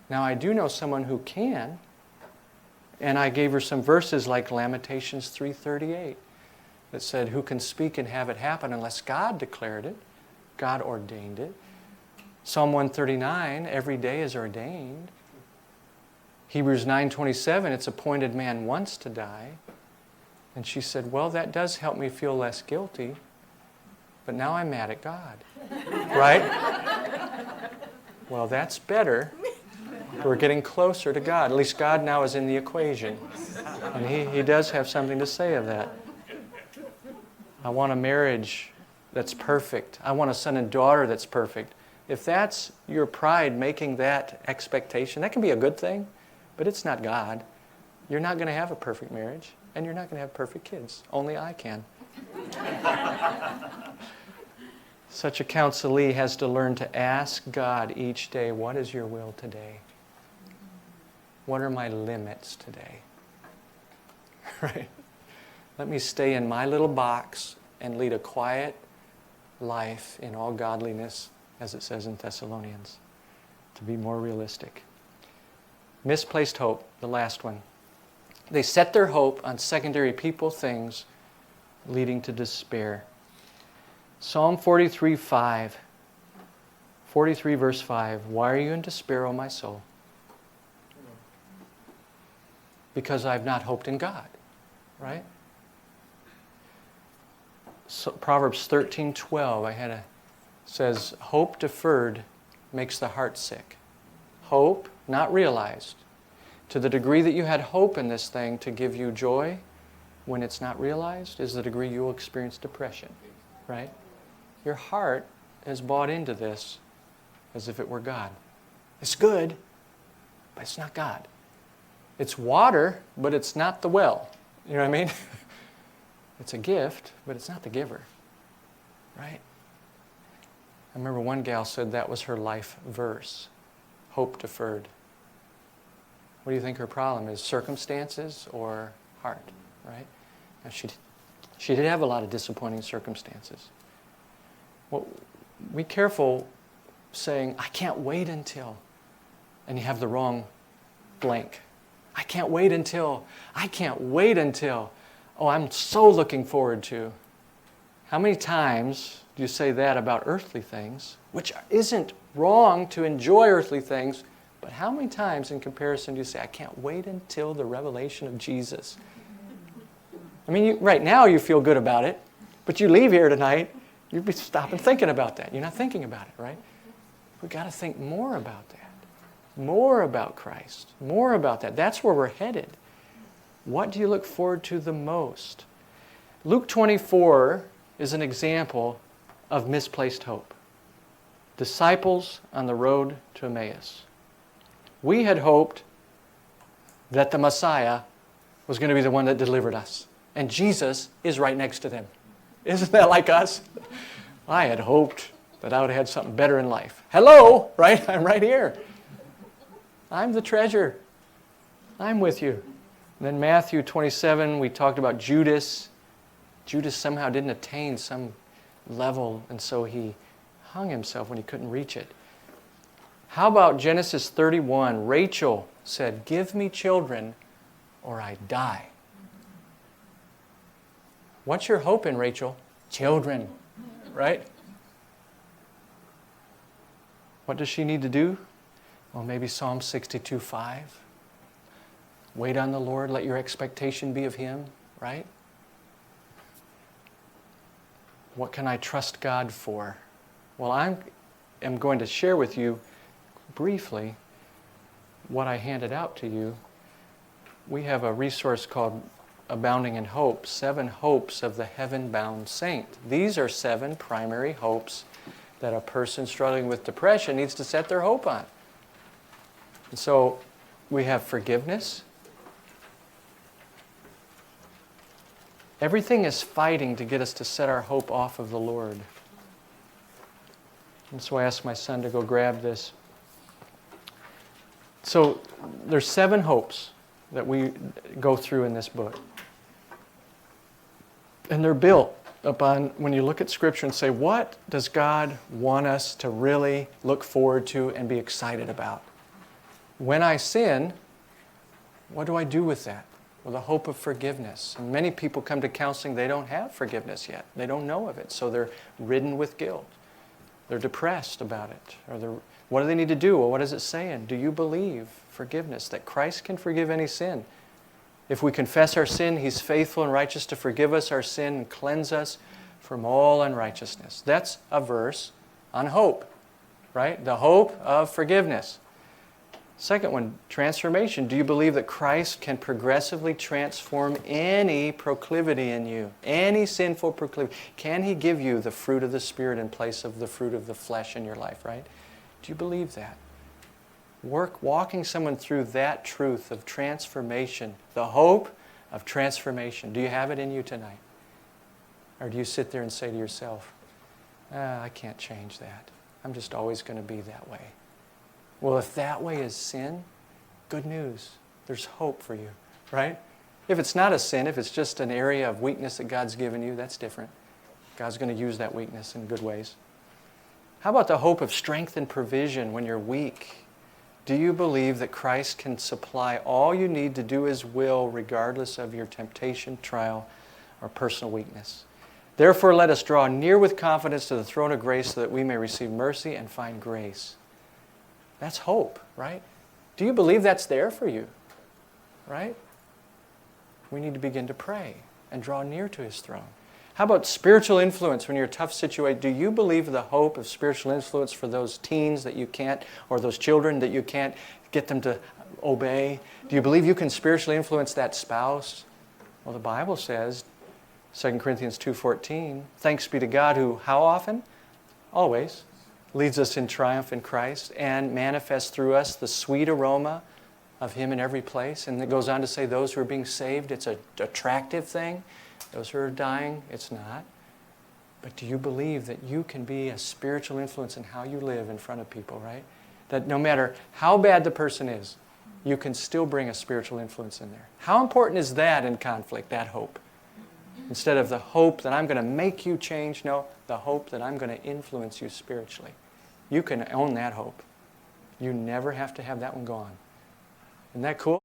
Now, I do know someone who can, and I gave her some verses like Lamentations 3:38 that said, who can speak and have it happen unless God declared it, God ordained it. Psalm 139, every day is ordained. Hebrews 9:27, it's appointed man once to die. And she said, well, that does help me feel less guilty, but now I'm mad at God. Right? Well, that's better. We're getting closer to God. At least God now is in the equation. And he does have something to say of that. I want a marriage that's perfect. I want a son and daughter that's perfect. If that's your pride making that expectation, that can be a good thing, but it's not God. You're not going to have a perfect marriage, and you're not going to have perfect kids. Only I can. Such a counselee has to learn to ask God each day, what is your will today? What are my limits today? Right? Let me stay in my little box and lead a quiet life in all godliness, as it says in Thessalonians, to be more realistic. Misplaced hope, the last one. They set their hope on secondary people, things, leading to despair. Psalm 43 verse 5, why are you in despair, O my soul? Because I've not hoped in God, right? So Proverbs 13:12, says, hope deferred makes the heart sick. Hope not realized. To the degree that you had hope in this thing to give you joy, when it's not realized, is the degree you will experience depression, right? Your heart has bought into this as if it were God. It's good, but it's not God. It's water, but it's not the well. You know what I mean? It's a gift, but it's not the giver, right? I remember one gal said that was her life verse, hope deferred. What do you think her problem is? Circumstances or heart, right? Now she did have a lot of disappointing circumstances. Well, be careful saying, I can't wait until, and you have the wrong blank. I can't wait until, oh, I'm so looking forward to. How many times do you say that about earthly things, which isn't wrong to enjoy earthly things, but how many times in comparison do you say, I can't wait until the revelation of Jesus? I mean, right now you feel good about it, but you leave here tonight, you'd be stopping thinking about that. You're not thinking about it, right? We've got to think more about that. More about Christ. More about that. That's where we're headed. What do you look forward to the most? Luke 24 is an example of misplaced hope. Disciples on the road to Emmaus. We had hoped that the Messiah was going to be the one that delivered us. And Jesus is right next to them. Isn't that like us? I had hoped that I would have had something better in life. Hello, right? I'm right here. I'm the treasure. I'm with you. And then Matthew 27, we talked about Judas. Judas somehow didn't attain some level, and so he hung himself when he couldn't reach it. How about Genesis 31? Rachel said, give me children or I die. What's your hope in, Rachel? Children, right? What does she need to do? Well, maybe Psalm 62:5. Wait on the Lord, let your expectation be of Him, right? What can I trust God for? Well, I am going to share with you briefly what I handed out to you. We have a resource called Abounding in Hope, 7 hopes of the heaven-bound saint. These are 7 primary hopes that a person struggling with depression needs to set their hope on. And so we have forgiveness. Everything is fighting to get us to set our hope off of the Lord. And so I asked my son to go grab this. So there's 7 hopes that we go through in this book. And they're built upon, when you look at Scripture and say, what does God want us to really look forward to and be excited about? when I sin, what do I do with that? Well, the hope of forgiveness. And many people come to counseling, they don't have forgiveness yet. They don't know of it, so they're ridden with guilt. They're depressed about it. Or what do they need to do? Well, what is it saying? Do you believe forgiveness, that Christ can forgive any sin? If we confess our sin, He's faithful and righteous to forgive us our sin and cleanse us from all unrighteousness. That's a verse on hope, right? The hope of forgiveness. Second one, transformation. Do you believe that Christ can progressively transform any proclivity in you? Any sinful proclivity? Can He give you the fruit of the Spirit in place of the fruit of the flesh in your life, right? Do you believe that? Walking someone through that truth of transformation, the hope of transformation. Do you have it in you tonight? Or do you sit there and say to yourself, I can't change that. I'm just always going to be that way. Well, if that way is sin, good news. There's hope for you, right? If it's not a sin, if it's just an area of weakness that God's given you, that's different. God's going to use that weakness in good ways. How about the hope of strength and provision when you're weak? Do you believe that Christ can supply all you need to do His will regardless of your temptation, trial, or personal weakness? Therefore, let us draw near with confidence to the throne of grace so that we may receive mercy and find grace. That's hope, right? Do you believe that's there for you? Right? We need to begin to pray and draw near to His throne. How about spiritual influence when you're in a tough situation? Do you believe the hope of spiritual influence for those teens that you can't, or those children that you can't get them to obey? Do you believe you can spiritually influence that spouse? Well, the Bible says, 2 Corinthians 2:14, thanks be to God who, how often? Always leads us in triumph in Christ and manifests through us the sweet aroma of Him in every place. And it goes on to say those who are being saved, it's an attractive thing. Those who are dying, it's not. But do you believe that you can be a spiritual influence in how you live in front of people, right? That no matter how bad the person is, you can still bring a spiritual influence in there. How important is that in conflict, that hope? Instead of the hope that I'm going to make you change, no, the hope that I'm going to influence you spiritually. You can own that hope. You never have to have that one gone. Isn't that cool?